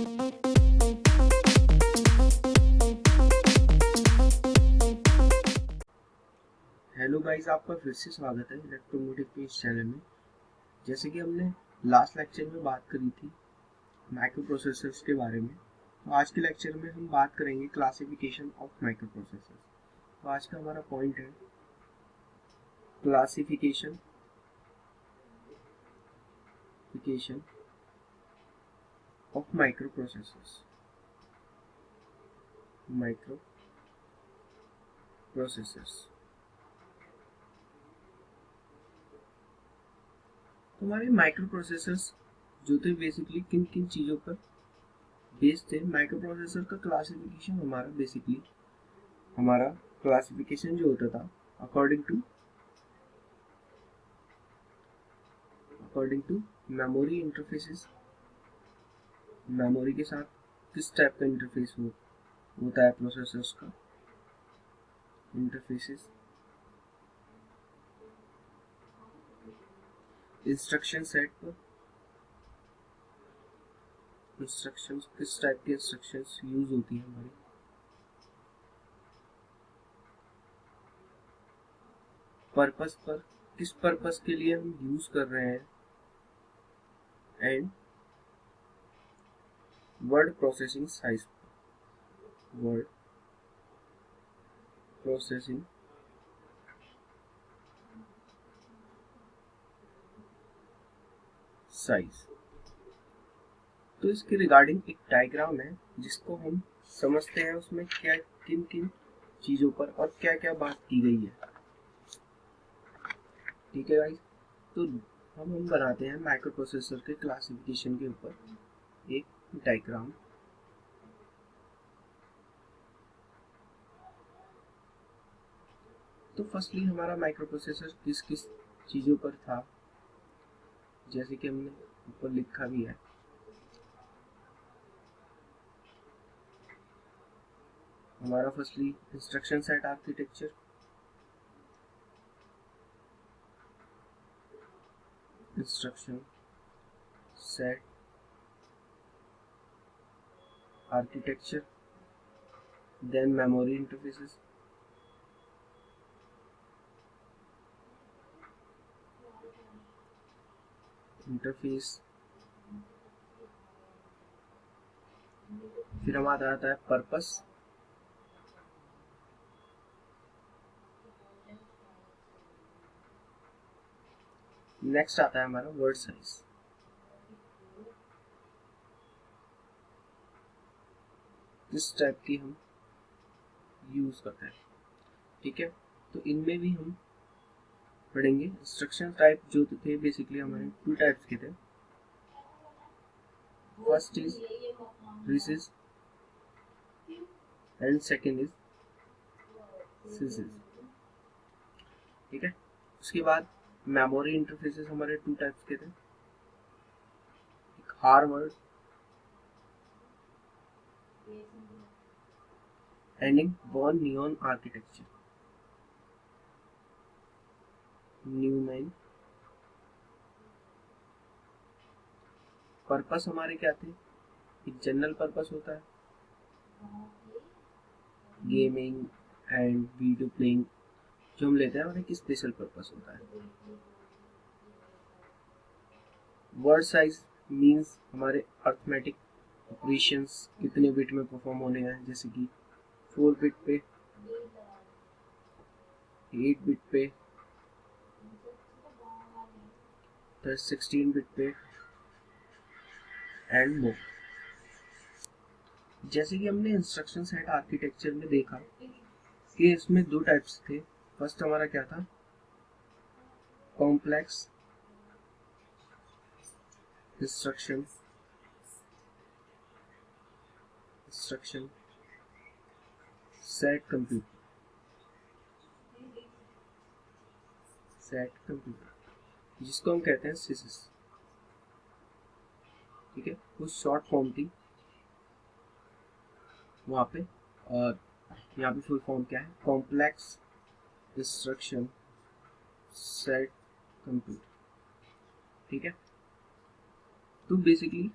Hello guys, आपका फिर से स्वागत है इलेक्ट्रोमोटिव के इस चैनल में। जैसे कि हमने लास्ट लेक्चर में बात करी थी माइक्रो प्रोसेसर्स के बारे में, तो आज के लेक्चर में हम बात करेंगे क्लासिफिकेशन ऑफ माइक्रो प्रोसेसर्स। तो आज का हमारा पॉइंट है क्लासिफिकेशन ऑफ माइक्रो प्रोसेसर्स। हमारे माइक्रो प्रोसेसर्स जो थे बेसिकली किन किन चीज़ों पर बेस्ड थे। माइक्रो प्रोसेसर का क्लासिफिकेशन हमारा क्लासिफिकेशन जो होता था according to memory interfaces. Memory के साथ किस टाइप का इंटरफेस होता है प्रोसेसर्स का इंटरफेसेस। इंस्ट्रक्शन सेट पर इंस्ट्रक्शंस, किस टाइप की इंस्ट्रक्शंस यूज होती है हमारी। पर्पस पर, किस पर्पस के लिए हम यूज कर रहे हैं। And word processing size, word processing size. तो इसके रिगार्डिंग एक डायग्राम है जिसको हम समझते हैं, उसमें क्या किन किन चीजों पर और क्या क्या बात की गई है। ठीक है गाइस, तो हम बनाते हैं माइक्रो प्रोसेसर के क्लासिफिकेशन के ऊपर एक डायग्राम। तो फर्स्टली हमारा माइक्रो प्रोसेसर किस किस चीज़ों पर था, जैसे कि हमने ऊपर लिखा भी है। हमारा firstly instruction set architecture, instruction set architecture, then memory interfaces, फिर हमारा आता है पर्पस, नेक्स्ट आता है हमारा वर्ड साइज। किस टाइप की हम यूज करते हैं। ठीक है, तो इनमें भी हम पढ़ेंगे। इंस्ट्रक्शन टाइप जो थे बेसिकली हमारे टू टाइप्स के थे। First is RISC and second is CISC. ठीक है, उसके बाद मेमोरी इंटरफेसेस हमारे टू टाइप्स के थे। एक हार्वर्ड एंडिंग बॉर्न नियॉन आर्किटेक्चर, न्यूमैन। पर्पस हमारे क्या थे, एक जनरल पर्पस होता है, गेमिंग एंड वीडियो प्लेइंग जो हम लेते हैं, और एक स्पेशल पर्पस होता है। वर्ड साइज मींस हमारे अर्थमेटिक ऑपरेशंस कितने बिट में परफॉर्म होने हैं, जैसे कि 4 बिट पे, 8 बिट पे, 16 बिट पे एंड मोर। जैसे कि हमने इंस्ट्रक्शन सेट आर्किटेक्चर में देखा कि इसमें दो टाइप्स थे। फर्स्ट हमारा क्या था, कॉम्प्लेक्स इंस्ट्रक्शन सेट कंप्यूटर, जिसको हम कहते हैं सिसिस। ठीक है, वो शॉर्ट फॉर्म थी वहाँ पे, और यहाँ पे फुल फॉर्म क्या है, कॉम्प्लेक्स इंस्ट्रक्शन सेट कंप्यूटर। ठीक है, तो बेसिकली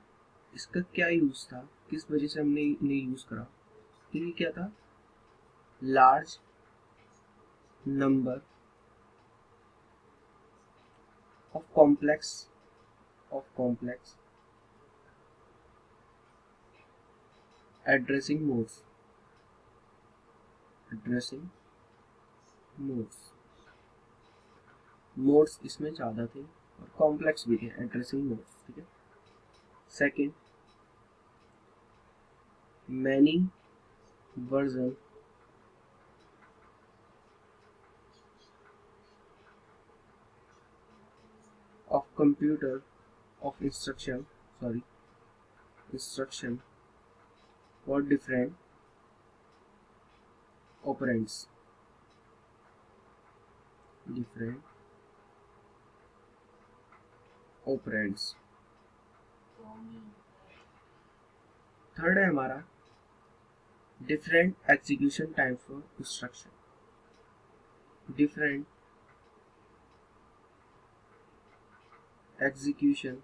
इसका क्या यूज था, किस वजह से हमने इन्हें यूज करा, तो ये क्या था, large number of complex addressing modes इसमें ज़्यादा थे और कॉम्प्लेक्स भी थे एड्रेसिंग मोड्स, ठीक है। Second, many version of computer of instruction for different operands third है हमारा different execution time for instruction, different execution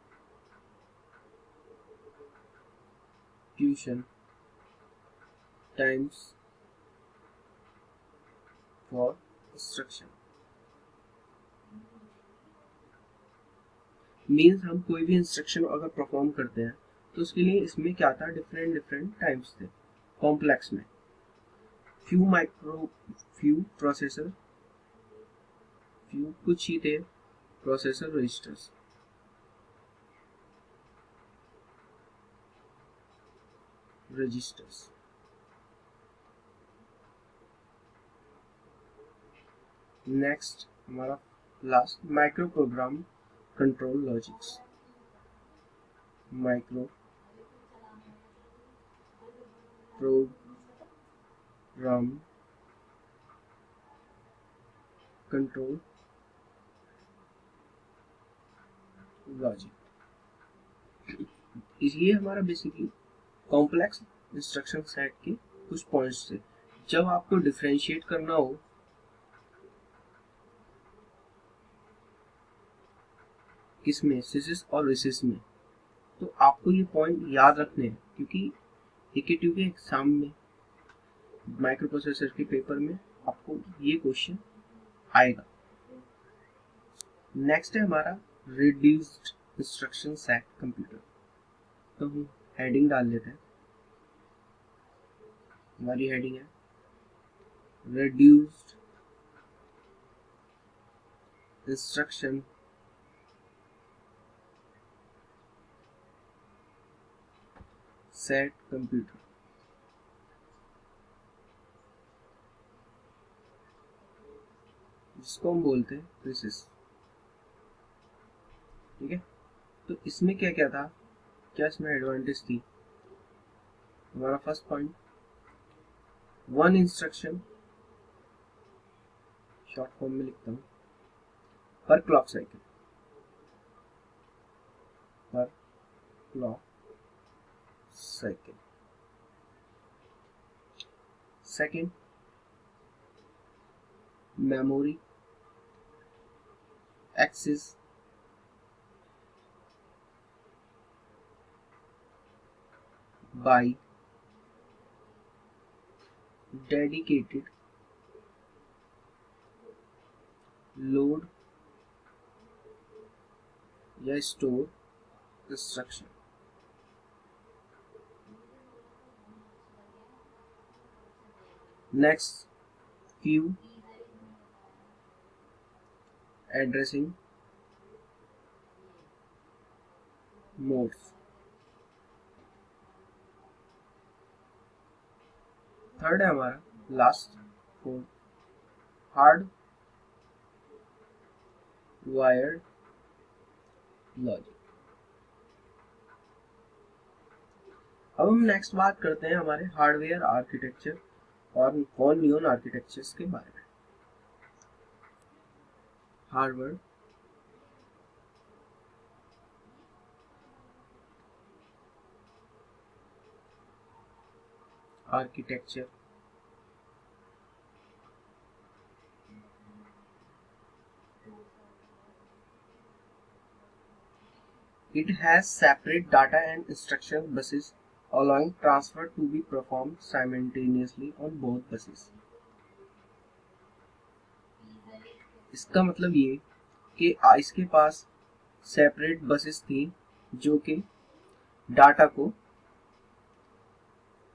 times for instruction. Means हम कोई भी इंस्ट्रक्शन अगर परफॉर्म करते हैं तो उसके लिए इसमें क्या था, डिफरेंट टाइम्स थे कॉम्प्लेक्स में। फ्यू कुछ ही थे प्रोसेसर रजिस्टर्स। नेक्स्ट हमारा last, micro program control logics. Micro program control logic, इसलिए हमारा बेसिकली कॉम्प्लेक्स इंस्ट्रक्शन सेट के कुछ पॉइंट्स थे। जब आपको डिफरेंशिएट करना हो किसमें, सिसिस और रिसिस में, तो आपको ये पॉइंट याद रखने हैं, क्योंकि एकेटीव के एग्जाम में माइक्रो प्रोसेसर के पेपर में आपको ये क्वेश्चन आएगा। नेक्स्ट है हमारा रिड्यूस्ड इंस्ट्रक्शन सेट कंप्यूटर। तो हम हेडिंग डाल लेते हैं, हमारी हेडिंग है रिड्यूस्ड इंस्ट्रक्शन सेट कंप्यूटर। जिसको हम बोलते हैं प्रिसिस, ठीक है। तो इसमें क्या क्या था, क्या इसमें एडवांटेज थी, हमारा first point, one instruction, short form में लिखता हूं, पर clock cycle. Second, memory access by dedicated load या store instruction. Next, few addressing modes. Third है हमारा last, fourth, hard wired logic. अब हम नेक्स्ट बात करते हैं हमारे हार्डवेयर आर्किटेक्चर और कॉन न्यून आर्किटेक्चर्स के बारे में। Hardware architecture it has separate data and instruction buses allowing transfer to be performed simultaneously on both buses। इसका मतलब ये कि इसके पास सेपरेट बसेस थी जो कि डाटा को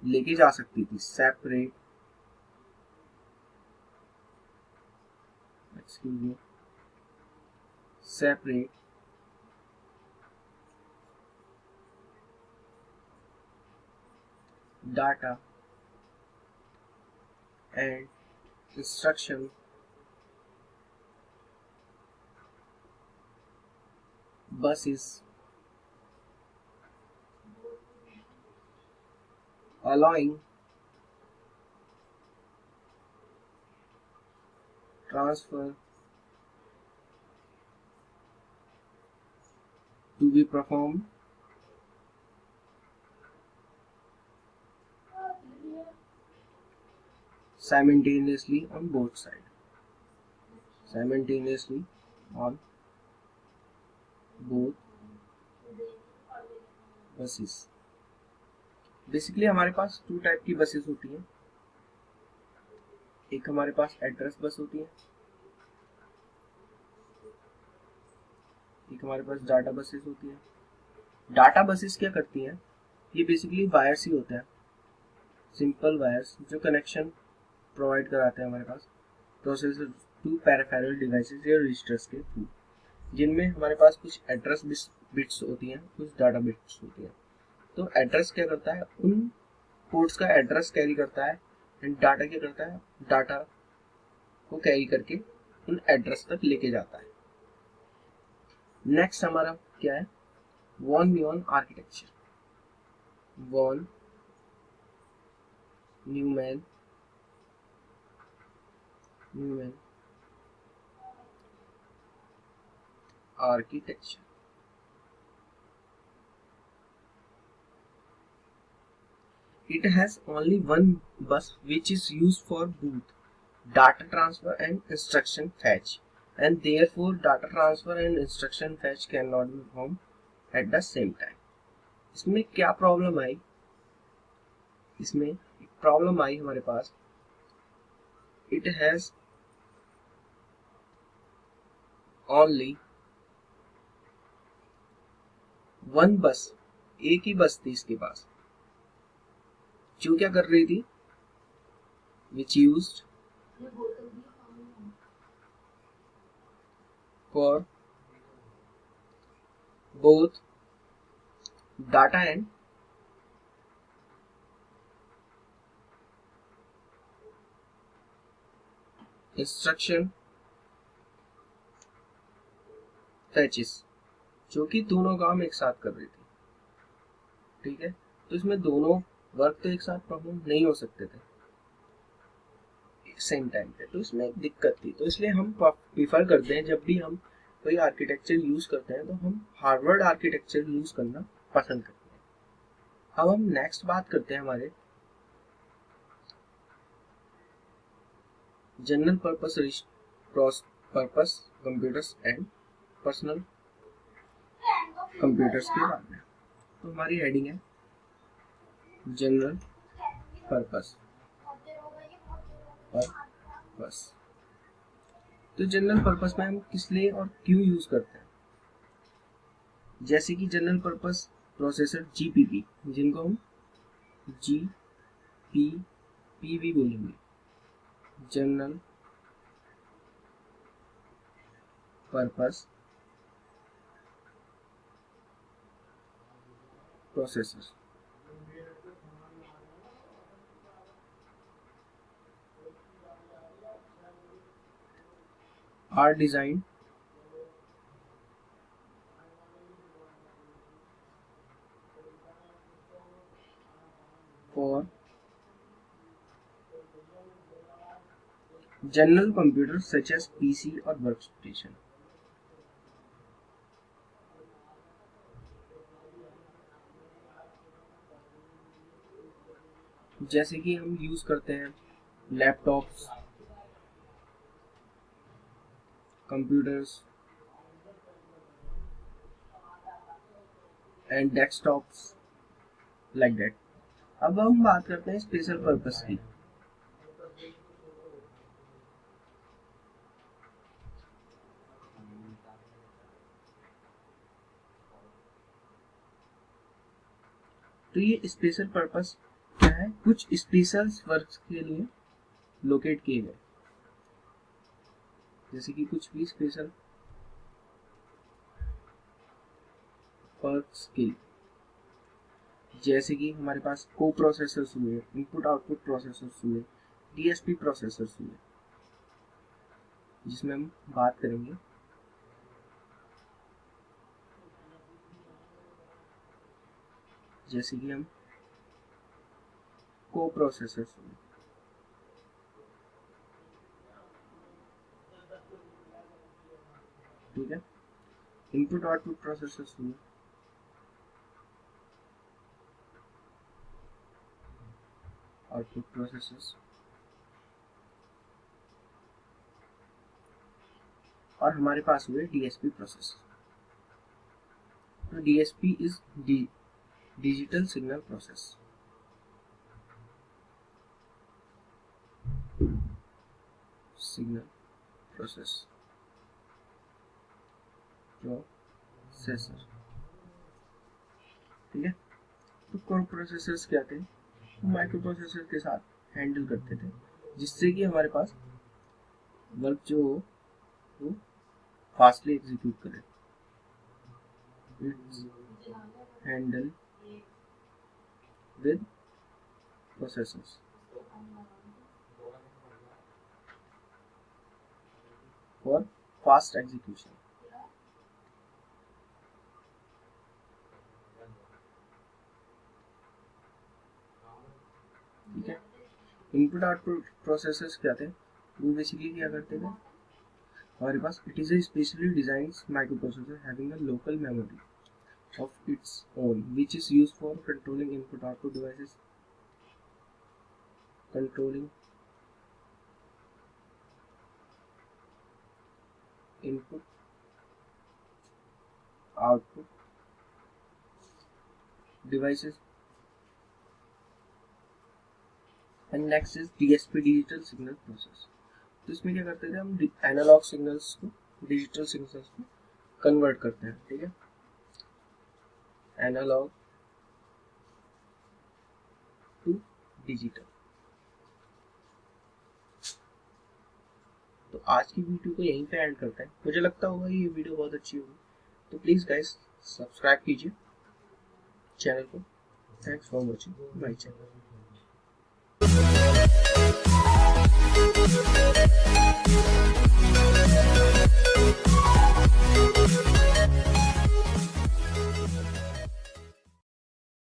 लेके जा सकती थी। Separate separate data and instruction buses allowing transfer to be performed simultaneously on both sides। simultaneously on both buses। Basically हमारे पास टू टाइप की बसेस होती हैं। एक हमारे पास एड्रेस बस होती है, एक हमारे पास डाटा बसेस होती है। डाटा बसेस क्या करती हैं, ये बेसिकली वायर्स ही होते हैं, सिंपल वायर्स जो कनेक्शन प्रोवाइड कराते हैं हमारे पास प्रोसेसर टू पेरिफेरल डिवाइसेस या रजिस्टर्स के थ्रू, जिनमें हमारे पास कुछ एड्रेस बिट्स होती हैं, कुछ डाटा बिट्स होती हैं। तो एड्रेस क्या करता है, उन पोर्ट्स का एड्रेस कैरी करता है, एंड डाटा क्या करता है, डाटा को कैरी करके उन एड्रेस तक लेके जाता है। नेक्स्ट हमारा क्या है, von Neumann architecture. Von Neumann architecture। It has only one bus which is used for both data transfer and instruction fetch, and therefore data transfer and instruction fetch cannot be performed at the same time। इसमें क्या problem आई, इसमें problem आई हमारे पास, it has only one बस, एक ही बस थी इसके पास, जो क्या कर रही थी, which used for both data and instruction fetches, जो कि दोनों काम एक साथ कर रही थी। ठीक है, तो इसमें दोनों वर्क तो एक साथ परफॉर्म नहीं हो सकते थे सेम टाइम पे, तो इसमें एक दिक्कत थी। तो इसलिए हम प्रीफर करते हैं, जब भी हम कोई आर्किटेक्चर यूज करते हैं तो हम हार्वर्ड आर्किटेक्चर यूज करना पसंद करते हैं। अब हम नेक्स्ट बात करते हैं हमारे general purpose computers and personal computers के बारे में। तो हमारी हेडिंग है जनरल पर्पस। तो जनरल पर्पस में हम किस लिए और क्यों यूज करते हैं, जैसे कि जनरल पर्पस प्रोसेसर जीपीपी, जिनको हम जीपीपी भी बोलेंगे, general purpose processor, are designed for general computers such as PC और workstation। जैसे कि हम यूज करते हैं laptops, computers and desktops like that. अब हम बात करते हैं स्पेशल पर्पस की। तो ये स्पेशल पर्पस क्या है? कुछ स्पेशल वर्क के लिए लोकेट किए गए, जैसे कि कुछ भी स्पेशल वर्क्स के लिए, जैसे कि हमारे पास को प्रोसेसर्स हुए, इनपुट आउटपुट प्रोसेसर्स हुए, डीएसपी प्रोसेसर्स हुए, जिसमें हम बात करेंगे जैसे कि हम को प्रोसेसर्स हुए, ठीक है, इनपुट आउटपुट प्रोसेसर्स हुए, आउटपुट प्रोसेसर्स, और हमारे पास हुए डीएसपी प्रोसेसर। तो DSP is digital signal process, signal process processor, ठीक है। तो कोर प्रोसेसर्स क्या थे? माइक्रो प्रोसेसर के साथ हैंडल करते थे, जिससे कि हमारे पास वर्क जो हो वो फास्टली एग्जीक्यूट करे। It's handle with processors for fast execution, ठीक है। इनपुट आउटपुट प्रोसेसर्स क्या थे? वो बेसिकली क्या करते थे? हमारे पास it is a specially designed micro processor having a local memory of its own, which is used for controlling input-output devices, controlling input-output devices. And next is DSP, digital signal process. तो इसमें क्या करते थे हम? Analogue signals को digital signals में convert करते हैं, ठीक है, एनालॉग टू डिजिटल। तो आज की वीडियो को यहीं पे एंड करते हैं। मुझे लगता होगा ये वीडियो बहुत अच्छी होगी, तो प्लीज़ गाइस सब्सक्राइब कीजिए चैनल को। Thanks for watching my channel.